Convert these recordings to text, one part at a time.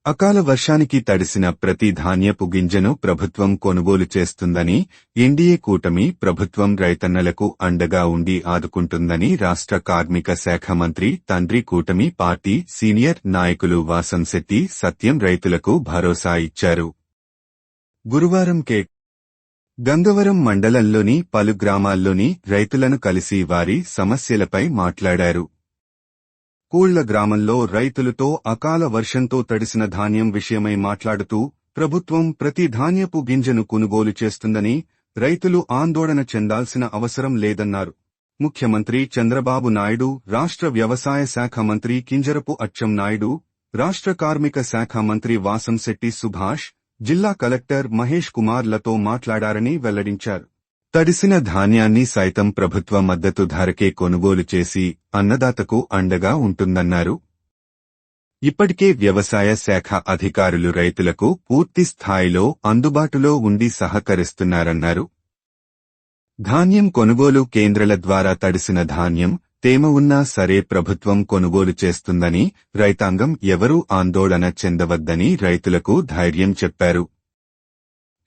అకాల వర్షానికి తడిసిన ప్రతి ధాన్యపు గింజను ప్రభుత్వం కొనుగోలు చేస్తుందని, ఎన్డీఏ కూటమి ప్రభుత్వం రైతన్నలకు అండగా ఉండి ఆదుకుంటుందని రాష్ట్ర కార్మిక శాఖ మంత్రి తండ్రి కూటమి పార్టీ సీనియర్ నాయకులు వాసంశెట్టి సత్యం రైతులకు భరోసా ఇచ్చారు. గురువారం గంగవరం మండలంలోని పలు గ్రామాల్లోని రైతులను కలిసి వారి సమస్యలపై మాట్లాడారు. కూళ్ల గ్రామంలో రైతులతో అకాల వర్షంతో తడిసిన ధాన్యం విషయమై మాట్లాడుతూ, ప్రభుత్వం ప్రతి ధాన్యపు గింజను కొనుగోలు చేస్తుందని, రైతులు ఆందోళన చెందాల్సిన అవసరం లేదన్నారు. ముఖ్యమంత్రి చంద్రబాబు నాయుడు, రాష్ట్ర వ్యవసాయ శాఖ మంత్రి కింజరపు అచ్చెన్నాయుడు, రాష్ట్ర కార్మిక శాఖ మంత్రి వాసంశెట్టి సుభాష్, జిల్లా కలెక్టర్ మహేష్ కుమార్లతో మాట్లాడారని వెల్లడించారు. తడిసిన ధాన్యాన్ని సైతం ప్రభుత్వ మద్దతు ధరకే కొనుగోలు చేసి అన్నదాతకు అండగా ఉంటుందన్నారు. ఇప్పటికే వ్యవసాయ శాఖ అధికారులు రైతులకు పూర్తి స్థాయిలో అందుబాటులో ఉండి సహకరిస్తున్నారన్నారు. ధాన్యం కొనుగోలు కేంద్రాల ద్వారా తడిసిన ధాన్యం, తేమ ఉన్నా సరే ప్రభుత్వం కొనుగోలు చేస్తుందని, రైతాంగం ఎవరూ ఆందోళన చెందవద్దని రైతులకు ధైర్యం చెప్పారు.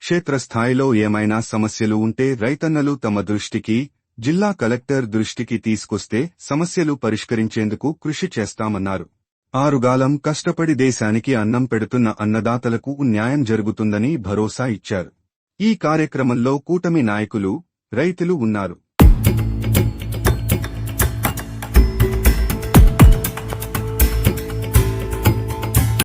క్షేత్రస్థాయిలో ఏమైనా సమస్యలు ఉంటే రైతన్నలు తమ దృష్టికి, జిల్లా కలెక్టర్ దృష్టికి తీసుకొస్తే సమస్యలు పరిష్కరించేందుకు కృషి చేస్తామన్నారు. ఆరుగాలం కష్టపడి దేశానికి అన్నం పెడుతున్న అన్నదాతలకు న్యాయం జరుగుతుందని భరోసా ఇచ్చారు. ఈ కార్యక్రమంలో కూటమి నాయకులు, రైతులు ఉన్నారు.